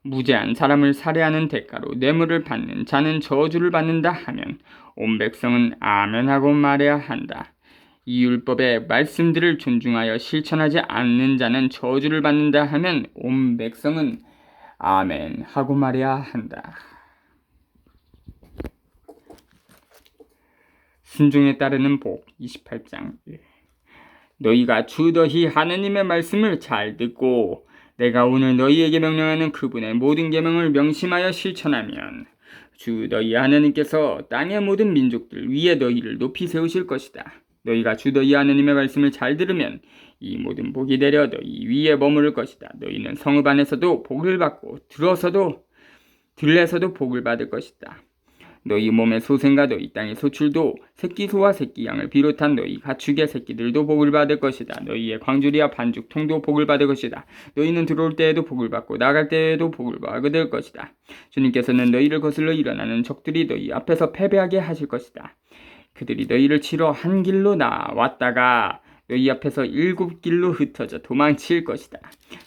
무죄한 사람을 살해하는 대가로 뇌물을 받는 자는 저주를 받는다 하면 온 백성은 아멘 하고 말해야 한다. 이 율법의 말씀들을 존중하여 실천하지 않는 자는 저주를 받는다 하면 온 백성은 아멘 하고 말해야 한다. 순종에 따르는 복 28장. 너희가 주 너희 하느님의 말씀을 잘 듣고 내가 오늘 너희에게 명령하는 그분의 모든 계명을 명심하여 실천하면 주 너희 하느님께서 땅의 모든 민족들 위에 너희를 높이 세우실 것이다. 너희가 주 너희 하느님의 말씀을 잘 들으면 이 모든 복이 내려 너희 위에 머무를 것이다. 너희는 성읍 안에서도 복을 받고 들에서도 복을 받을 것이다. 너희 몸의 소생과 너희 땅의 소출도 새끼소와 새끼양을 비롯한 너희 가축의 새끼들도 복을 받을 것이다. 너희의 광주리와 반죽통도 복을 받을 것이다. 너희는 들어올 때에도 복을 받고 나갈 때에도 복을 받을 것이다. 주님께서는 너희를 거슬러 일어나는 적들이 너희 앞에서 패배하게 하실 것이다. 그들이 너희를 치러 한 길로 나왔다가 너희 앞에서 7길로 흩어져 도망칠 것이다.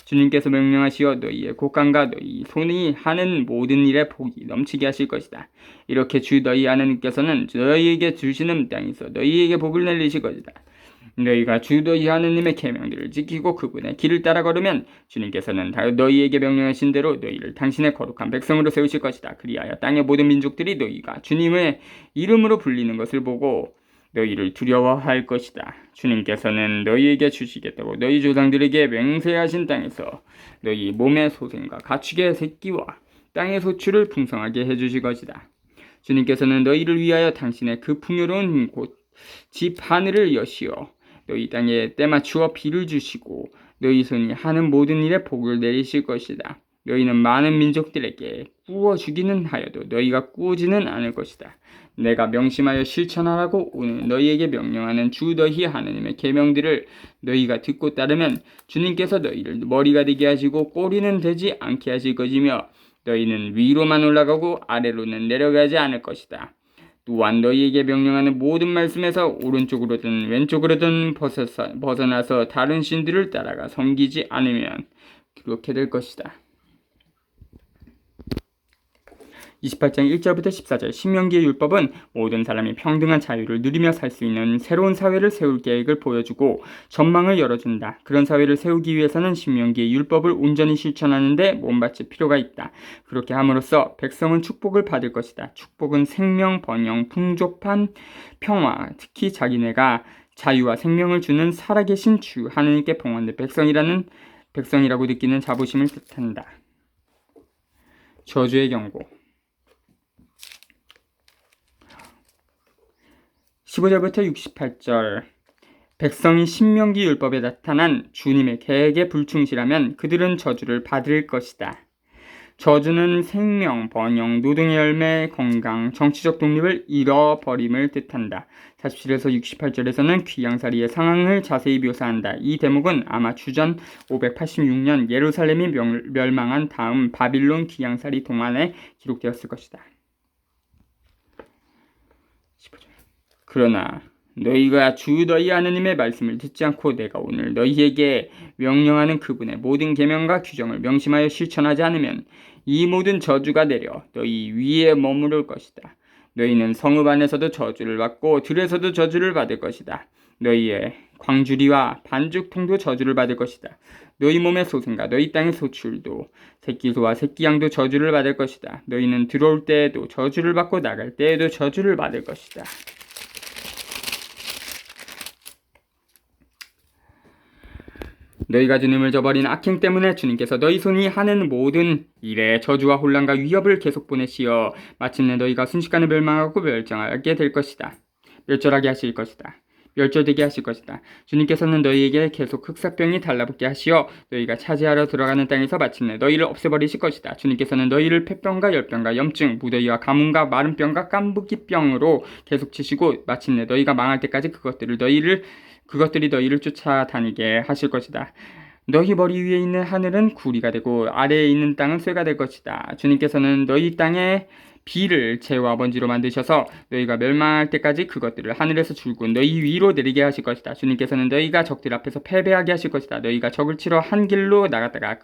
주님께서 명령하시어 너희의 곡간과 너희 손이 하는 모든 일에 복이 넘치게 하실 것이다. 이렇게 주 너희 하느님께서는 너희에게 주시는 땅에서 너희에게 복을 내리실 것이다. 너희가 주 너희 하느님의 계명들을 지키고 그분의 길을 따라 걸으면 주님께서는 너희에게 명령하신 대로 너희를 당신의 거룩한 백성으로 세우실 것이다. 그리하여 땅의 모든 민족들이 너희가 주님의 이름으로 불리는 것을 보고 너희를 두려워할 것이다. 주님께서는 너희에게 주시겠다고 너희 조상들에게 맹세하신 땅에서 너희 몸의 소생과 가축의 새끼와 땅의 소출을 풍성하게 해주실 것이다. 주님께서는 너희를 위하여 당신의 그 풍요로운 곳 집 하늘을 여시어 너희 땅에 때맞추어 비를 주시고 너희 손이 하는 모든 일에 복을 내리실 것이다. 너희는 많은 민족들에게 꾸어 주기는 하여도 너희가 꾸어지는 않을 것이다. 내가 명심하여 실천하라고 오늘 너희에게 명령하는 주 너희 하나님의 계명들을 너희가 듣고 따르면 주님께서 너희를 머리가 되게 하시고 꼬리는 되지 않게 하실 것이며 너희는 위로만 올라가고 아래로는 내려가지 않을 것이다. 또한 너희에게 명령하는 모든 말씀에서 오른쪽으로든 왼쪽으로든 벗어나서 다른 신들을 따라가 섬기지 않으면 그렇게 될 것이다. 28장 1절부터 14절 신명기의 율법은 모든 사람이 평등한 자유를 누리며 살 수 있는 새로운 사회를 세울 계획을 보여주고 전망을 열어준다. 그런 사회를 세우기 위해서는 신명기의 율법을 온전히 실천하는 데 몸바칠 필요가 있다. 그렇게 함으로써 백성은 축복을 받을 것이다. 축복은 생명, 번영, 풍족한 평화, 특히 자기네가 자유와 생명을 주는 살아계신 주 하나님께 봉헌된 백성이라고 느끼는 자부심을 뜻한다. 저주의 경고 15절부터 68절 백성이 신명기 율법에 나타난 주님의 계획에 불충실하면 그들은 저주를 받을 것이다. 저주는 생명, 번영, 노동의 열매, 건강, 정치적 독립을 잃어버림을 뜻한다. 47에서 68절에서는 귀양살이의 상황을 자세히 묘사한다. 이 대목은 아마 주전 586년 예루살렘이 멸망한 다음 바빌론 귀양살이 동안에 기록되었을 것이다. 그러나 너희가 주 너희 하나님의 말씀을 듣지 않고 내가 오늘 너희에게 명령하는 그분의 모든 계명과 규정을 명심하여 실천하지 않으면 이 모든 저주가 내려 너희 위에 머무를 것이다. 너희는 성읍 안에서도 저주를 받고 들에서도 저주를 받을 것이다. 너희의 광주리와 반죽통도 저주를 받을 것이다. 너희 몸의 소생과 너희 땅의 소출도 새끼소와 새끼양도 저주를 받을 것이다. 너희는 들어올 때에도 저주를 받고 나갈 때에도 저주를 받을 것이다. 너희가 주님을 저버린 악행 때문에 주님께서 너희 손이 하는 모든 일에 저주와 혼란과 위협을 계속 보내시어 마침내 너희가 순식간에 멸망하고 멸절하게 하실 것이다. 멸절되게 하실 것이다. 주님께서는 너희에게 계속 흑사병이 달라붙게 하시어 너희가 차지하러 들어가는 땅에서 마침내 너희를 없애버리실 것이다. 주님께서는 너희를 폐병과 열병과 염증, 무더위와 가뭄과 마른병과 깐부기병으로 계속 치시고 마침내 너희가 망할 때까지 그것들이 너희를 쫓아다니게 하실 것이다. 너희 머리 위에 있는 하늘은 구리가 되고 아래에 있는 땅은 쇠가 될 것이다. 주님께서는 너희 땅에 비를 재와 먼지로 만드셔서 너희가 멸망할 때까지 그것들을 하늘에서 줄곧 너희 위로 내리게 하실 것이다. 주님께서는 너희가 적들 앞에서 패배하게 하실 것이다. 너희가 적을 치러 한 길로 나갔다가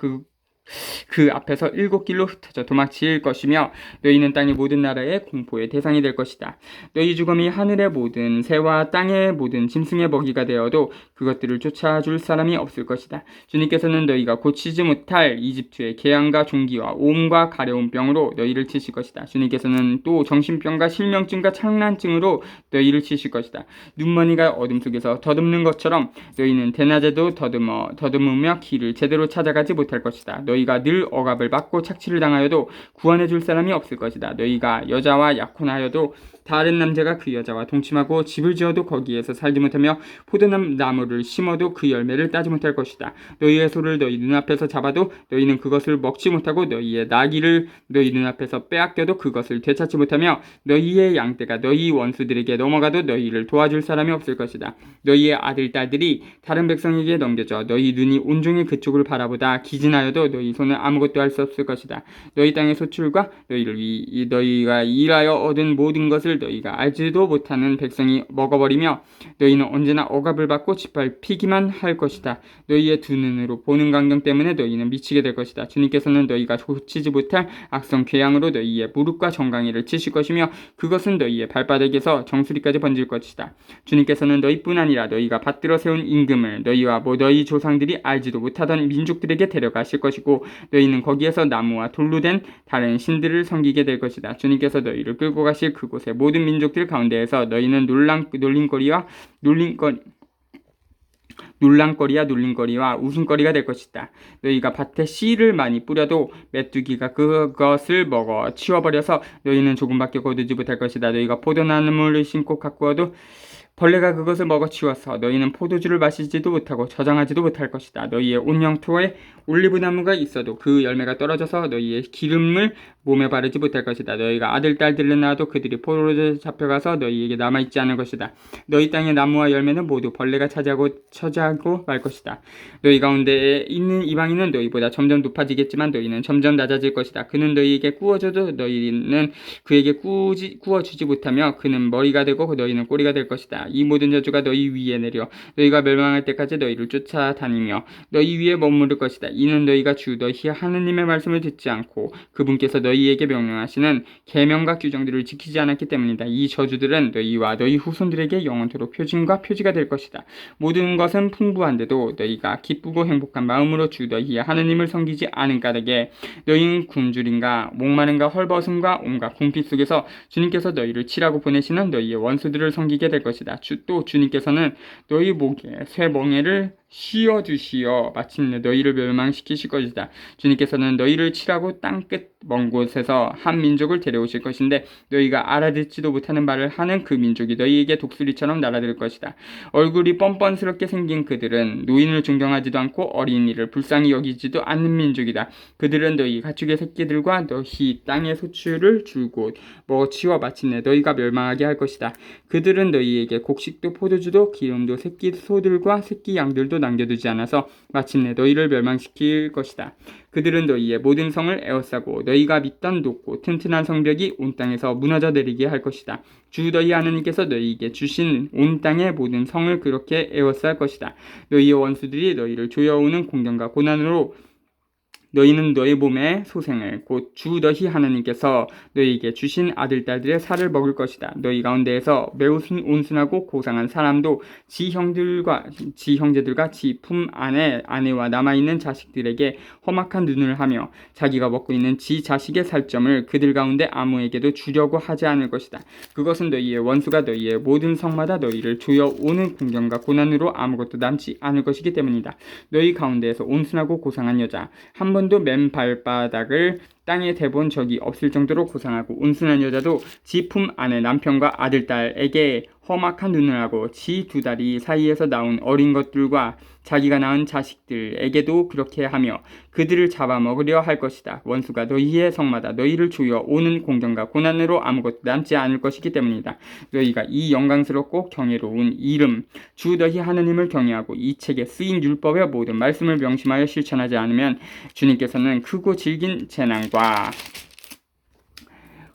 그 앞에서 7길로 흩어져 도망칠 것이며 너희는 땅의 모든 나라의 공포의 대상이 될 것이다. 너희 죽음이 하늘의 모든 새와 땅의 모든 짐승의 먹이가 되어도 그것들을 쫓아줄 사람이 없을 것이다. 주님께서는 너희가 고치지 못할 이집트의 재앙과 종기와 옴과 가려운 병으로 너희를 치실 것이다. 주님께서는 또 정신병과 실명증과 창난증으로 너희를 치실 것이다. 눈머니가 어둠 속에서 더듬는 것처럼 너희는 대낮에도 더듬으며 길을 제대로 찾아가지 못할 것이다. 너희가 늘 억압을 받고 착취를 당하여도 구원해 줄 사람이 없을 것이다. 너희가 여자와 약혼하여도 다른 남자가 그 여자와 동침하고 집을 지어도 거기에서 살지 못하며 포도나무를 심어도 그 열매를 따지 못할 것이다. 너희의 소를 너희 눈앞에서 잡아도 너희는 그것을 먹지 못하고 너희의 나귀를 너희 눈앞에서 빼앗겨도 그것을 되찾지 못하며 너희의 양떼가 너희 원수들에게 넘어가도 너희를 도와줄 사람이 없을 것이다. 너희의 아들, 딸들이 다른 백성에게 넘겨져 너희 눈이 온종일 그쪽을 바라보다 기진하여도 너희 손은 아무것도 할 수 없을 것이다. 너희 땅의 소출과 너희가 일하여 얻은 모든 것을 너희가 알지도 못하는 백성이 먹어버리며 너희는 언제나 억압을 받고 짓밟히기만 할 것이다. 너희의 두 눈으로 보는 광경 때문에 너희는 미치게 될 것이다. 주님께서는 너희가 고치지 못할 악성 궤양으로 너희의 무릎과 정강이를 치실 것이며 그것은 너희의 발바닥에서 정수리까지 번질 것이다. 주님께서는 너희뿐 아니라 너희가 받들어 세운 임금을 너희와 너희 조상들이 알지도 못하던 민족들에게 데려가실 것이고 것이고 너희는 거기에서 나무와 돌로 된 다른 신들을 섬기게 될 것이다. 주님께서 너희를 끌고 가실 그곳의 모든 민족들 가운데에서 너희는 놀랑거리와 웃음거리가 될 것이다. 너희가 밭에 씨를 많이 뿌려도 메뚜기가 그것을 먹어 치워버려서 너희는 조금밖에 거두지 못할 것이다. 너희가 포도나무를 심고 가꾸어도 벌레가 그것을 먹어 치워서 너희는 포도주를 마시지도 못하고 저장하지도 못할 것이다. 너희의 온 영토에 올리브나무가 있어도 그 열매가 떨어져서 너희의 기름을 몸에 바르지 못할 것이다. 너희가 아들, 딸들을 낳아도 그들이 포로로 잡혀가서 너희에게 남아있지 않을 것이다. 너희 땅의 나무와 열매는 모두 벌레가 차지하고 말 것이다. 너희 가운데 있는 이방인은 너희보다 점점 높아지겠지만 너희는 점점 낮아질 것이다. 그는 너희에게 구워줘도 너희는 그에게 구워주지 못하며 그는 머리가 되고 너희는 꼬리가 될 것이다. 이 모든 저주가 너희 위에 내려 너희가 멸망할 때까지 너희를 쫓아다니며 너희 위에 머무를 것이다. 이는 너희가 주 너희 하느님의 말씀을 듣지 않고 그분께서 너희에게 명령하시는 계명과 규정들을 지키지 않았기 때문이다. 이 저주들은 너희와 너희 후손들에게 영원토록 표징과 표지가 될 것이다. 모든 것은 풍부한데도 너희가 기쁘고 행복한 마음으로 주 너희 하느님을 섬기지 않은 까닭에 너희는 굶주림과 목마름과 헐벗음과 온갖 궁핍 속에서 주님께서 너희를 치라고 보내시는 너희의 원수들을 섬기게 될 것이다. 또 주님께서는 너희 목에 쇠멍에를 씌워주시어 마침내 너희를 멸망시키실 것이다. 주님께서는 너희를 치라고 땅끝 먼 곳에서 한 민족을 데려오실 것인데 너희가 알아듣지도 못하는 말을 하는 그 민족이 너희에게 독수리처럼 날아들 것이다. 얼굴이 뻔뻔스럽게 생긴 그들은 노인을 존경하지도 않고 어린이를 불쌍히 여기지도 않는 민족이다. 그들은 너희 가축의 새끼들과 너희 땅의 소출을 줄곧 먹어치워 마침내 너희가 멸망하게 할 것이다. 그들은 너희에게 곡식도 포도주도 기름도 새끼 소들과 새끼 양들도 남겨두지 않아서 마침내 너희를 멸망시킬 것이다. 그들은 너희의 모든 성을 에워싸고 너희가 믿던 높고 튼튼한 성벽이 온 땅에서 무너져 내리게 할 것이다. 주 너희 하느님께서 너희에게 주신 온 땅의 모든 성을 그렇게 에워쌀 것이다. 너희의 원수들이 너희를 조여오는 공경과 고난으로 너희는 너희 몸의 소생을 곧 주 너희 하나님께서 너희에게 주신 아들 딸들의 살을 먹을 것이다. 너희 가운데에서 매우 온순하고 고상한 사람도 지 형제들과 지 품 안에 아내와 남아있는 자식들에게 험악한 눈을 하며 자기가 먹고 있는 지 자식의 살점을 그들 가운데 아무에게도 주려고 하지 않을 것이다. 그것은 너희의 원수가 너희의 모든 성마다 너희를 조여오는 공경과 고난으로 아무것도 남지 않을 것이기 때문이다. 너희 가운데에서 온순하고 고상한 여자 한 번도 맨발바닥을 땅에 대본 적이 없을 정도로 고상하고 온순한 여자도 지 품 안에 남편과 아들, 딸에게 험악한 눈을 하고 지 두 다리 사이에서 나온 어린 것들과 자기가 낳은 자식들에게도 그렇게 하며 그들을 잡아먹으려 할 것이다. 원수가 너희의 성마다 너희를 조여 오는 공경과 고난으로 아무것도 남지 않을 것이기 때문이다. 너희가 이 영광스럽고 경외로운 이름 주 너희 하느님을 경외하고 이 책에 쓰인 율법의 모든 말씀을 명심하여 실천하지 않으면 주님께서는 크고 질긴 재난과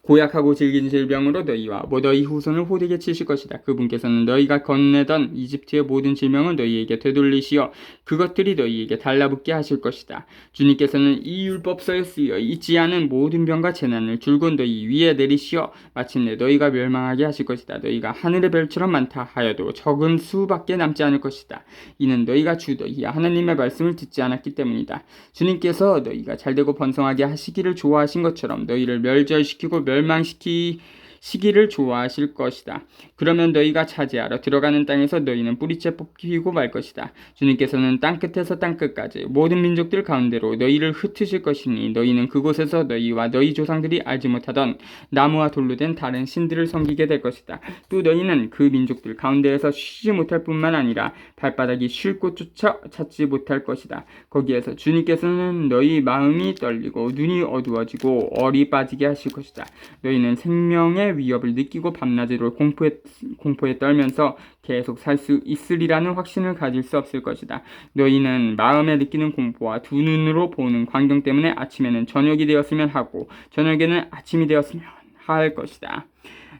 고약하고 질긴 질병으로 너희와 너희 후손을 호되게 치실 것이다. 그분께서는 너희가 건네던 이집트의 모든 질병을 너희에게 되돌리시어 그것들이 너희에게 달라붙게 하실 것이다. 주님께서는 이 율법서에 쓰여 있지 않은 모든 병과 재난을 줄곧 너희 위에 내리시어 마침내 너희가 멸망하게 하실 것이다. 너희가 하늘의 별처럼 많다 하여도 적은 수밖에 남지 않을 것이다. 이는 너희가 주 너희 하나님의 말씀을 듣지 않았기 때문이다. 주님께서 너희가 잘되고 번성하게 하시기를 좋아하신 것처럼 너희를 멸절시키고 멸망시키기를 좋아하실 것이다. 그러면 너희가 차지하러 들어가는 땅에서 너희는 뿌리째 뽑히고 말 것이다. 주님께서는 땅끝에서 땅끝까지 모든 민족들 가운데로 너희를 흩으실 것이니 너희는 그곳에서 너희와 너희 조상들이 알지 못하던 나무와 돌로 된 다른 신들을 섬기게 될 것이다. 또 너희는 그 민족들 가운데에서 쉬지 못할 뿐만 아니라 발바닥이 쉴 곳조차 찾지 못할 것이다. 거기에서 주님께서는 너희 마음이 떨리고 눈이 어두워지고 얼이 빠지게 하실 것이다. 너희는 생명의 위협을 느끼고 밤낮으로 공포에 떨면서 계속 살 수 있으리라는 확신을 가질 수 없을 것이다. 너희는 마음에 느끼는 공포와 두 눈으로 보는 광경 때문에 아침에는 저녁이 되었으면 하고 저녁에는 아침이 되었으면 할 것이다.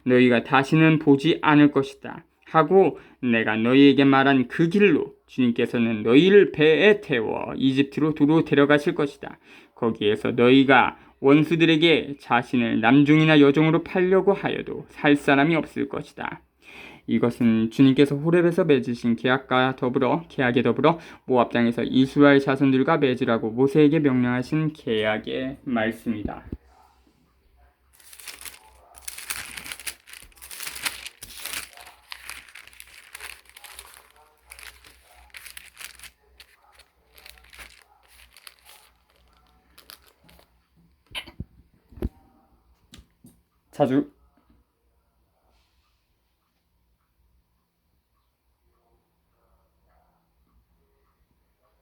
너희가 다시는 보지 않을 것이다. 하고 내가 너희에게 말한 그 길로 주님께서는 너희를 배에 태워 이집트로 도로 데려가실 것이다. 거기에서 너희가 원수들에게 자신을 남종이나 여종으로 팔려고 하여도 살 사람이 없을 것이다. 이것은 주님께서 호렙에서 맺으신 계약에 더불어 모압 땅에서 이스라엘 자손들과 맺으라고 모세에게 명령하신 계약의 말씀이다. 자주